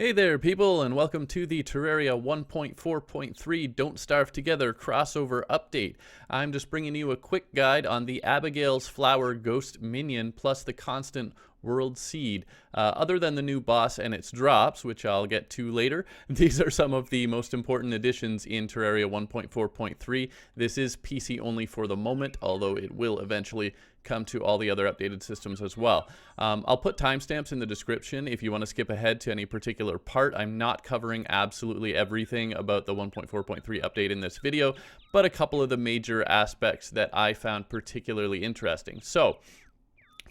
Hey there, people, and welcome to the Terraria 1.4.3 Don't Starve Together crossover update. I'm just bringing you a quick guide on the Abigail's Flower Ghost Minion plus the constant world seed. Other than the new boss and its drops, which I'll get to later, these are some of the most important additions in Terraria 1.4.3. This is PC only for the moment, although it will eventually come to all the other updated systems as well. I'll put timestamps in the description if you want to skip ahead to any particular part. I'm not covering absolutely everything about the 1.4.3 update in this video, but a couple of the major aspects that I found particularly interesting. So,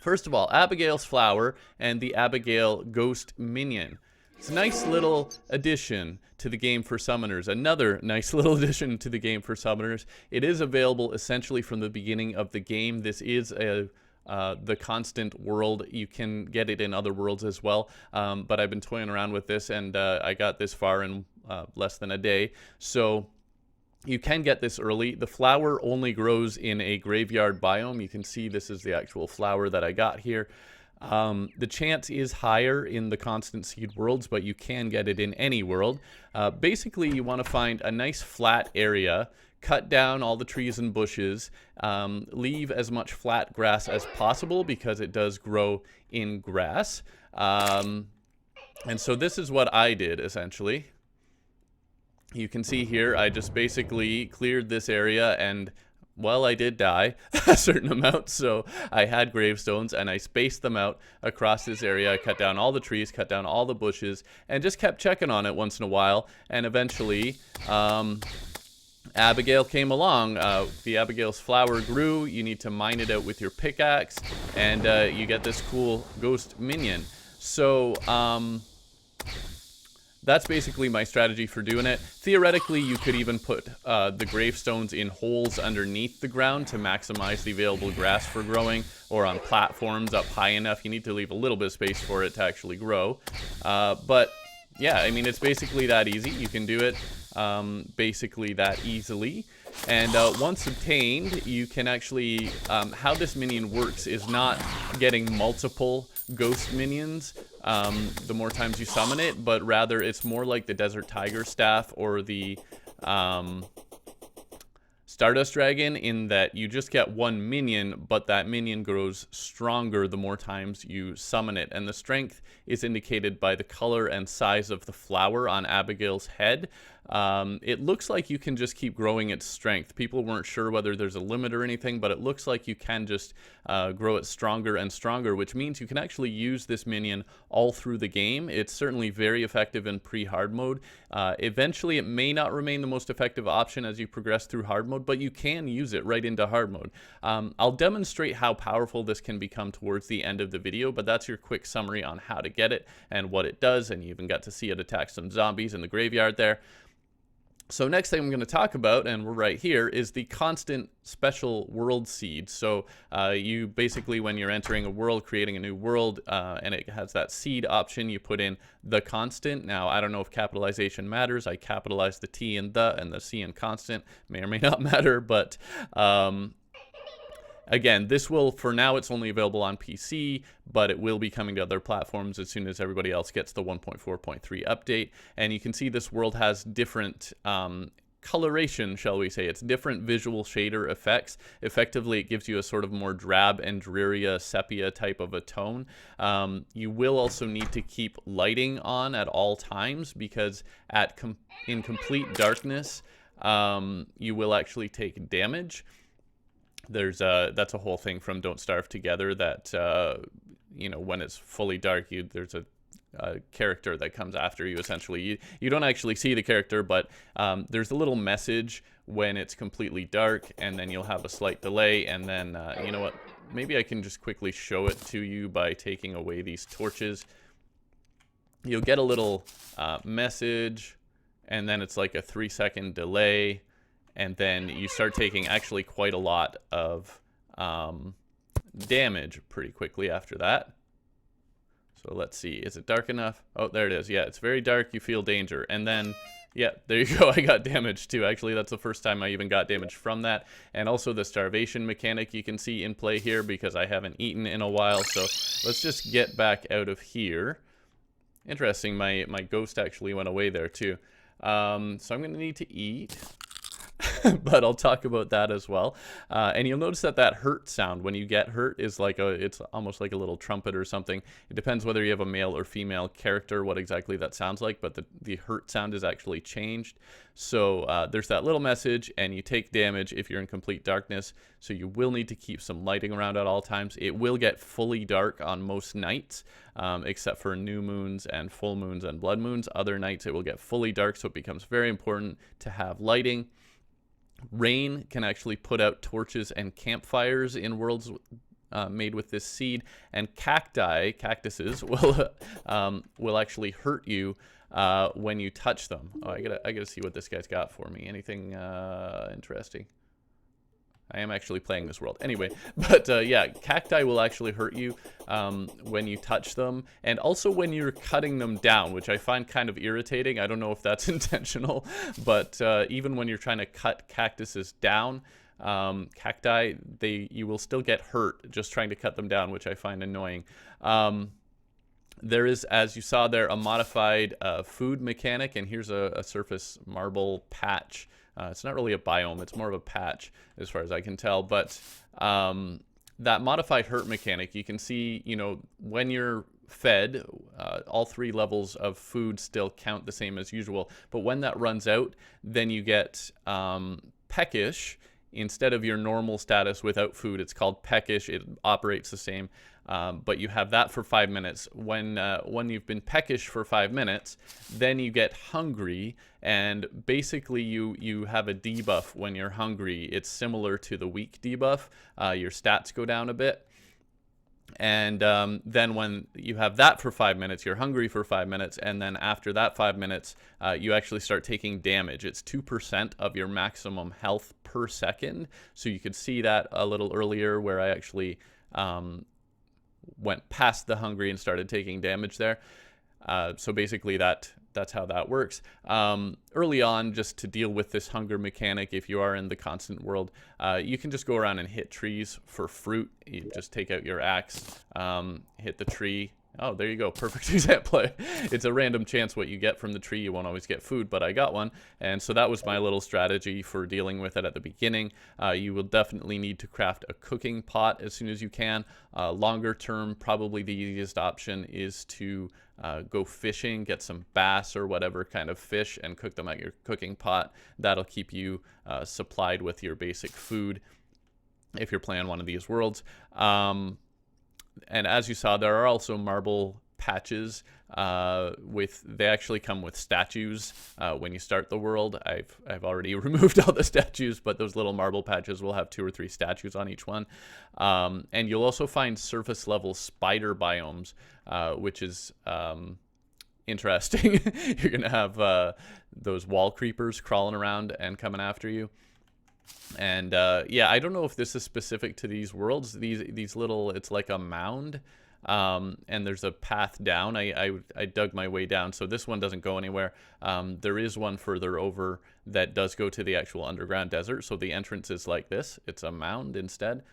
first of all, Abigail's Flower and the Abigail Ghost Minion. It's a nice little addition to the game for summoners. Another nice little addition to the game for summoners. It is available essentially from the beginning of the game. This is the constant world. You can get it in other worlds as well, but I've been toying around with this, and I got this far in less than a day. So you can get this early. The flower only grows in a graveyard biome. You can see this is the actual flower that I got here. The chance is higher in the constant seed worlds, but you can get it in any world. Basically, you want to find a nice flat area, cut down all the trees and bushes, leave as much flat grass as possible because it does grow in grass. And so this is what I did, essentially. You can see here, I just basically cleared this area and, well, I did die a certain amount, so I had gravestones and I spaced them out across this area. I cut down all the trees, cut down all the bushes, and just kept checking on it once in a while. And eventually, Abigail came along. The Abigail's Flower grew. You need to mine it out with your pickaxe, and you get this cool ghost minion. So, that's basically my strategy for doing it. Theoretically, you could even put the gravestones in holes underneath the ground to maximize the available grass for growing, or on platforms up high enough. You need to leave a little bit of space for it to actually grow. But yeah, I mean, it's basically that easy. You can do it basically that easily. And once obtained, you can actually, how this minion works is not getting multiple ghost minions the more times you summon it, but rather it's more like the Desert Tiger Staff or the Stardust Dragon, in that you just get one minion, but that minion grows stronger the more times you summon it. And the strength is indicated by the color and size of the flower on Abigail's head. It looks like you can just keep growing its strength. People weren't sure whether there's a limit or anything, but it looks like you can just grow it stronger and stronger, which means you can actually use this minion all through the game. It's certainly very effective in pre-hard mode. Eventually, it may not remain the most effective option as you progress through hard mode, but you can use it right into hard mode. I'll demonstrate how powerful this can become towards the end of the video, but that's your quick summary on how to get it and what it does, and you even got to see it attack some zombies in the graveyard there. So next thing I'm going to talk about, and we're right here, is the constant special world seed. So you basically, when you're entering a world, creating a new world, and it has that seed option, you put in the constant. Now, I don't know if capitalization matters. I capitalized the T in the, and the C in constant. May or may not matter, but again, this will, for now, it's only available on PC, but it will be coming to other platforms as soon as everybody else gets the 1.4.3 update. And you can see this world has different coloration, shall we say. It's different visual shader effects. Effectively, it gives you a sort of more drab and dreary sepia type of a tone. You will also need to keep lighting on at all times, because in complete darkness, you will actually take damage. That's a whole thing from Don't Starve Together, that you know, when it's fully dark, there's a character that comes after you. Essentially, you don't actually see the character, but there's a little message when it's completely dark, and then you'll have a slight delay, and then you know what, maybe I can just quickly show it to you by taking away these torches. You'll get a little message, and then it's like a 3-second delay. And then you start taking actually quite a lot of damage pretty quickly after that. So let's see, is it dark enough? Oh, there it is. Yeah, it's very dark. You feel danger. And then, yeah, there you go. I got damage too. Actually, that's the first time I even got damage from that. And also the starvation mechanic you can see in play here, because I haven't eaten in a while. So let's just get back out of here. Interesting. My ghost actually went away there too. So I'm going to need to eat. But I'll talk about that as well. And you'll notice that that hurt sound when you get hurt is like it's almost like a little trumpet or something. It depends whether you have a male or female character, what exactly that sounds like, but the hurt sound is actually changed. So there's that little message, and you take damage if you're in complete darkness. So you will need to keep some lighting around at all times. It will get fully dark on most nights, except for new moons and full moons and blood moons. Other nights it will get fully dark, so it becomes very important to have lighting. Rain can actually put out torches and campfires in worlds made with this seed, and cactuses will actually hurt you when you touch them. Oh, I gotta see what this guy's got for me. Anything interesting? I am actually playing this world. Anyway, but yeah, cacti will actually hurt you when you touch them, and also when you're cutting them down, which I find kind of irritating. I don't know if that's intentional, but even when you're trying to cut cactuses down, cacti, you will still get hurt just trying to cut them down, which I find annoying. There is, as you saw there, a modified food mechanic, and here's a surface marble patch. It's not really a biome, it's more of a patch as far as I can tell, but that modified hurt mechanic, you can see, you know, when you're fed, all 3 levels of food still count the same as usual, but when that runs out, then you get peckish. Instead of your normal status without food, it's called peckish. It operates the same, but you have that for 5 minutes. When you've been peckish for 5 minutes, then you get hungry, and basically you have a debuff when you're hungry. It's similar to the weak debuff. Your stats go down a bit. And then when you have that for 5 minutes, you're hungry for 5 minutes, and then after that 5 minutes, you actually start taking damage. It's 2% of your maximum health per second. So you could see that a little earlier where I actually went past the hungry and started taking damage there. So basically that's how that works. Early on, just to deal with this hunger mechanic, if you are in the constant world, you can just go around and hit trees for fruit. You just take out your axe, hit the tree. Oh, there you go. Perfect example. It's a random chance what you get from the tree. You won't always get food, but I got one. And so that was my little strategy for dealing with it at the beginning. You will definitely need to craft a cooking pot as soon as you can. Longer term, probably the easiest option is to go fishing, get some bass or whatever kind of fish and cook them at your cooking pot. That'll keep you supplied with your basic food if you're playing one of these worlds. And as you saw, there are also marble patches they actually come with statues when you start the world. I've already removed all the statues, but those little marble patches will have 2 or 3 statues on each one. And you'll also find surface level spider biomes, which is interesting. You're gonna have those wall creepers crawling around and coming after you. And yeah, I don't know if this is specific to these worlds. These little, it's like a mound, and there's a path down. I dug my way down, so this one doesn't go anywhere. There is one further over that does go to the actual underground desert, so the entrance is like this. It's a mound instead.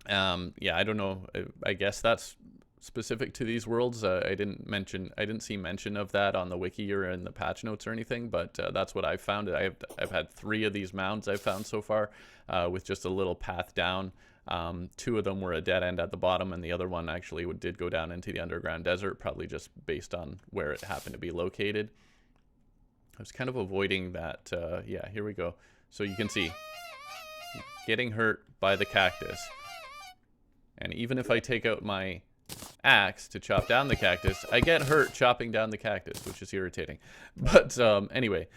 Yeah, I don't know. I guess that's specific to these worlds. I didn't see mention of that on the wiki or in the patch notes or anything, but that's what I've found. I've had 3 of these mounds I've found so far, with just a little path down. 2 of them were a dead end at the bottom, and the other one actually did go down into the underground desert, probably just based on where it happened to be located. I was kind of avoiding that. Yeah, here we go. So you can see getting hurt by the cactus, and even if I take out my axe to chop down the cactus, I get hurt chopping down the cactus, which is irritating. But anyway,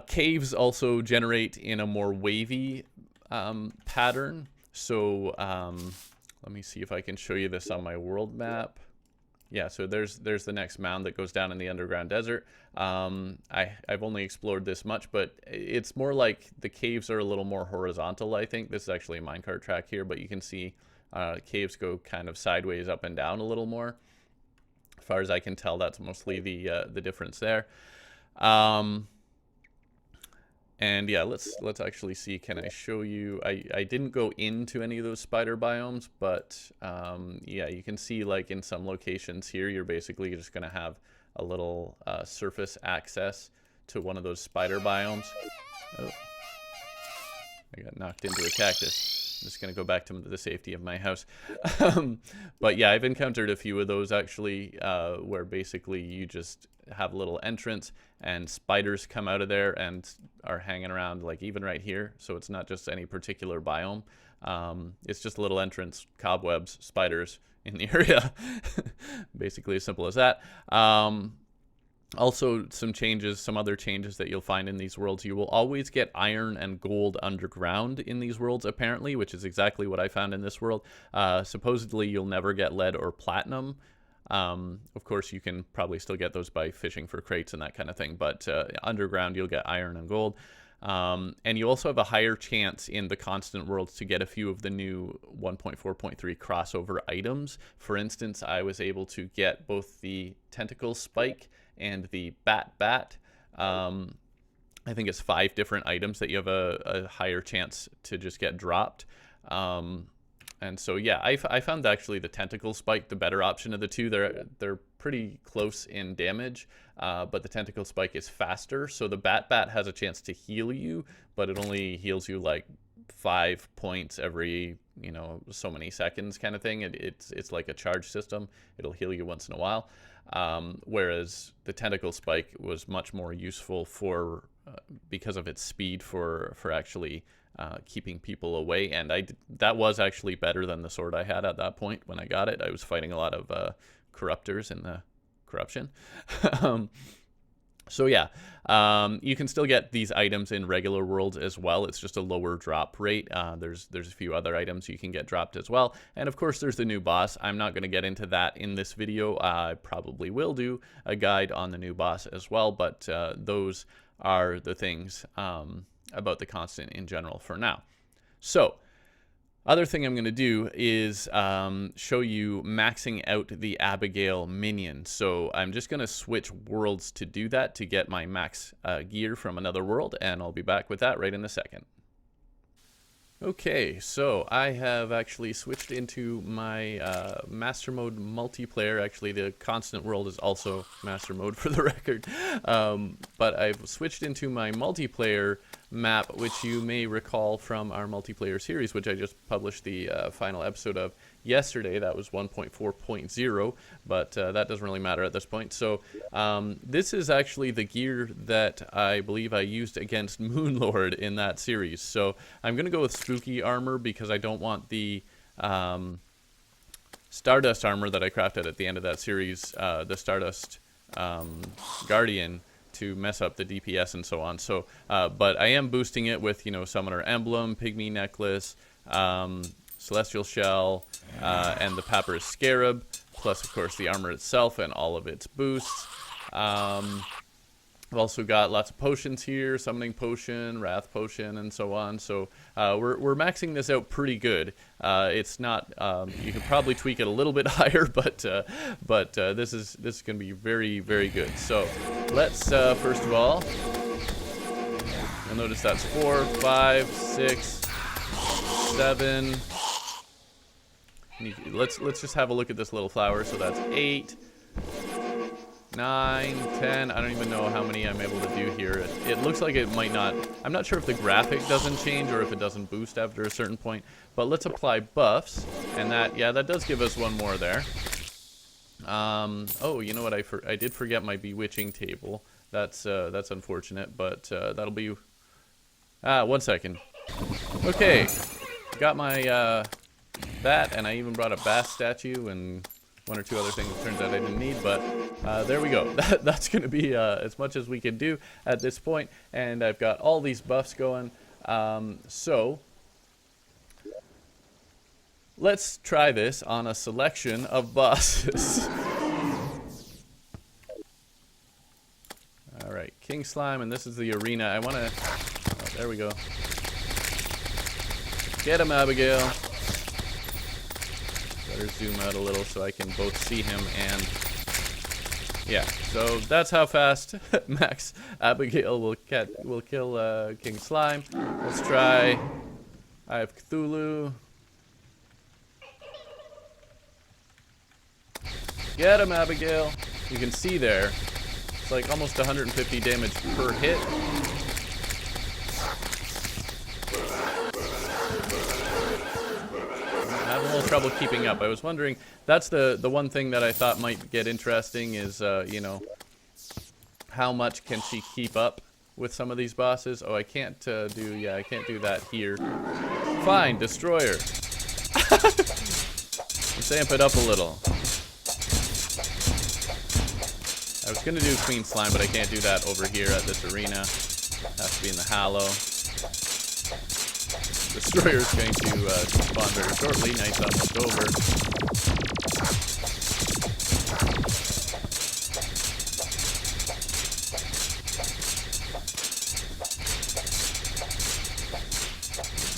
caves also generate in a more wavy pattern. So let me see if I can show you this on my world map. Yeah, so there's the next mound that goes down in the underground desert. I've only explored this much, but it's more like the caves are a little more horizontal, I think. This is actually a minecart track here, but you can see caves go kind of sideways up and down a little more. As far as I can tell, that's mostly the difference there. And yeah, let's actually see. Can I show you? I didn't go into any of those spider biomes, but yeah, you can see like in some locations here, you're basically just gonna have a little surface access to one of those spider biomes. Oh, I got knocked into a cactus. I'm just gonna go back to the safety of my house. But yeah, I've encountered a few of those actually, where basically you just have a little entrance and spiders come out of there and are hanging around, like even right here. So it's not just any particular biome. It's just a little entrance, cobwebs, spiders in the area. Basically as simple as that. Also, some other changes that you'll find in these worlds. You will always get iron and gold underground in these worlds, apparently, which is exactly what I found in this world. Supposedly, you'll never get lead or platinum. Of course, you can probably still get those by fishing for crates and that kind of thing, but underground, you'll get iron and gold. And you also have a higher chance in the constant worlds to get a few of the new 1.4.3 crossover items. For instance, I was able to get both the tentacle spike and the bat. I think it's 5 different items that you have a higher chance to just get dropped. And so yeah, I found actually the tentacle spike the better option of the two. They're pretty close in damage, but the tentacle spike is faster. So the bat has a chance to heal you, but it only heals you like 5 points every, you know, so many seconds kind of thing. It's like a charge system. It'll heal you once in a while. Whereas the tentacle spike was much more useful for because of its speed for actually keeping people away, and that was actually better than the sword I had at that point when I got it. I was fighting a lot of corruptors in the corruption. So yeah, you can still get these items in regular worlds as well. It's just a lower drop rate. There's a few other items you can get dropped as well. And of course, there's the new boss. I'm not going to get into that in this video. I probably will do a guide on the new boss as well, but those are the things about the constant in general for now. So other thing I'm going to do is show you maxing out the Abigail minion. So I'm just going to switch worlds to do that, to get my max gear from another world, and I'll be back with that right in a second. Okay, so I have actually switched into my master mode multiplayer. Actually, the constant world is also master mode for the record. But I've switched into my multiplayer map, which you may recall from our multiplayer series, which I just published the final episode of yesterday. That was 1.4.0, but that doesn't really matter at this point. So this is actually the gear that I believe I used against Moonlord in that series. So I'm going to go with Spooky Armor because I don't want the Stardust Armor that I crafted at the end of that series, the Stardust Guardian, to mess up the DPS and so on. So, but I am boosting it with, you know, Summoner Emblem, Pygmy Necklace, Celestial Shell, and the Papyrus Scarab, plus of course the armor itself and all of its boosts. I've also got lots of potions here, Summoning Potion, Wrath Potion, and so on. So we're maxing this out pretty good. It's not, you could probably tweak it a little bit higher, but this is going to be very, very good. So let's first of all, you'll notice that's 4, 5, 6, 7. Let's just have a look at this little flower. So that's 8, 9, 10. I don't even know how many I'm able to do here. It looks like it might not. I'm not sure if the graphic doesn't change or if it doesn't boost after a certain point. But let's apply buffs, and that does give us one more there. Oh, you know what? I did forget my bewitching table. That's unfortunate, but that'll be. 1 second. Okay, got my that, and I even brought a bass statue and 1 or 2 other things it turns out I didn't need, but there we go. That's going to be as much as we can do at this point, and I've got all these buffs going. So let's try this on a selection of bosses. All right, King Slime, and this is the arena. I want to... Oh, there we go. Get him, Abigail. Better zoom out a little so I can both see him and Yeah, so that's how fast Max Abigail will kill King Slime. Let's try Eye of Cthulhu. Get him, Abigail. You can see there, it's like almost 150 damage per hit. I'm having a little trouble keeping up. I was wondering, that's the one thing that I thought might get interesting is, you know, how much can she keep up with some of these bosses? Oh, I can't I can't do that here. Fine, Destroyer. Let's amp it up a little. I was gonna do Queen Slime, but I can't do that over here at this arena. Has to be in the Hallow. Destroyer is going to spawn very shortly. Night's almost over.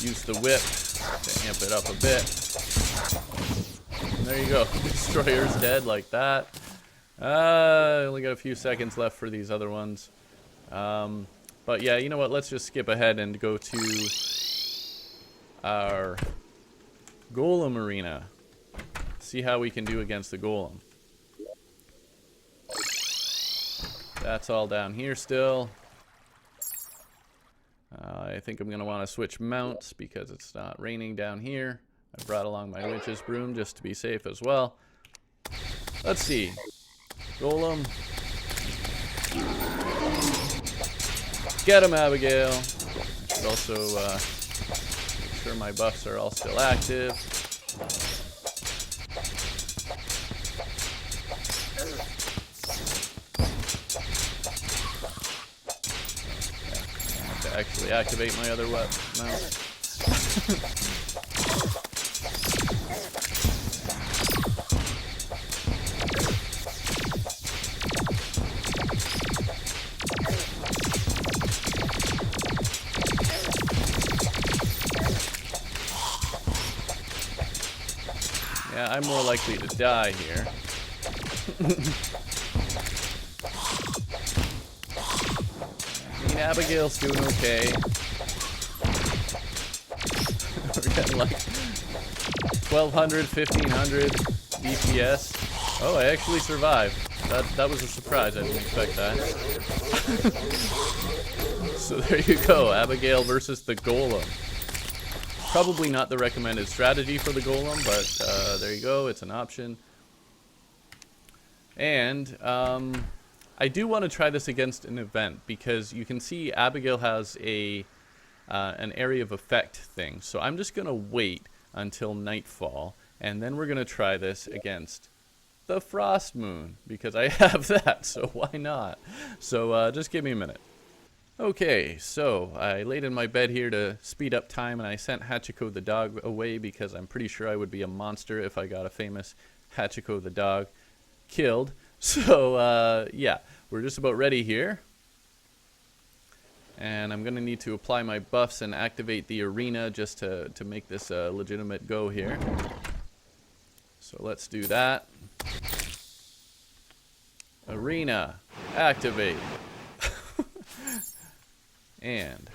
Use the whip to amp it up a bit. And there you go. Destroyer's dead like that. Only got a few seconds left for these other ones. But yeah, you know what? Let's just skip ahead and go to our Golem arena. See how we can do against the Golem. That's all down here still. I think I'm going to want to switch mounts because it's not raining down here. I brought along my witch's broom just to be safe as well. Let's see. Golem. Get him, Abigail. I should also make sure my buffs are all still active. I have to actually activate my other mount. Yeah, I'm more likely to die here. I mean, Abigail's doing okay. We're getting like 1200, 1500 DPS. Oh, I actually survived. That was a surprise. I didn't expect that. So there you go, Abigail versus the Golem. Probably not the recommended strategy for the Golem, but there you go, it's an option. And I do want to try this against an event, because you can see Abigail has an area of effect thing. So I'm just going to wait until nightfall, and then we're going to try this against the Frost Moon, because I have that, so why not? So just give me a minute. Okay, so I laid in my bed here to speed up time, and I sent Hachiko the dog away because I'm pretty sure I would be a monster if I got a famous Hachiko the dog killed. So, yeah, we're just about ready here. And I'm going to need to apply my buffs and activate the arena just to make this a legitimate go here. So let's do that. Arena, activate. And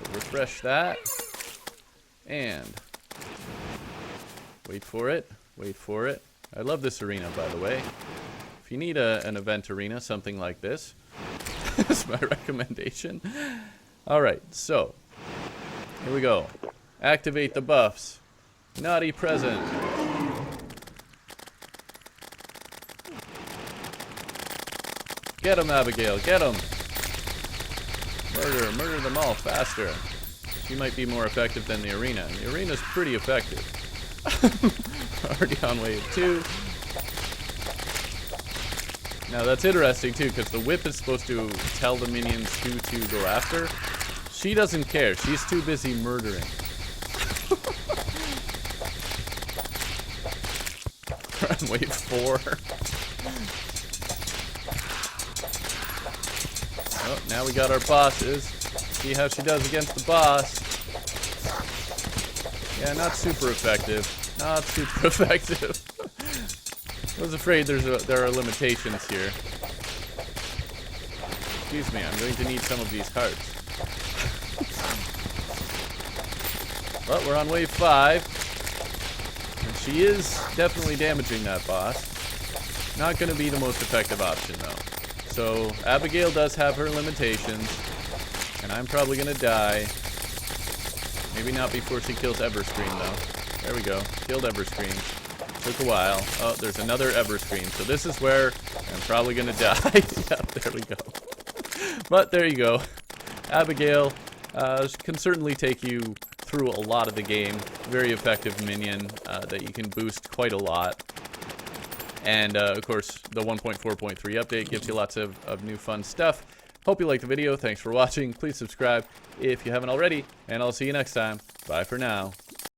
we'll refresh that, and wait for it, wait for it. I love this arena, by the way. If you need an event arena, something like this, that's my recommendation. Alright, so here we go. Activate the buffs. Naughty present. Get him, Abigail, get him. Murder them all faster. She might be more effective than the arena. And the arena's pretty effective. Already on wave 2. Now that's interesting too, because the whip is supposed to tell the minions who to go after. She doesn't care. She's too busy murdering. We're on wave 4. Oh, now we got our bosses. See how she does against the boss. Yeah, not super effective. Not super effective. I was afraid there are limitations here. Excuse me, I'm going to need some of these hearts. But we're on wave 5. And she is definitely damaging that boss. Not going to be the most effective option, though. So, Abigail does have her limitations. And I'm probably going to die. Maybe not before she kills Everscream, though. There we go. Killed Everscream. Took a while. Oh, there's another Everscream. So this is where I'm probably going to die. Yep, there we go. But there you go. Abigail can certainly take you through a lot of the game. Very effective minion that you can boost quite a lot. And, of course, the 1.4.3 update gives you lots of new fun stuff. Hope you liked the video. Thanks for watching. Please subscribe if you haven't already. And I'll see you next time. Bye for now.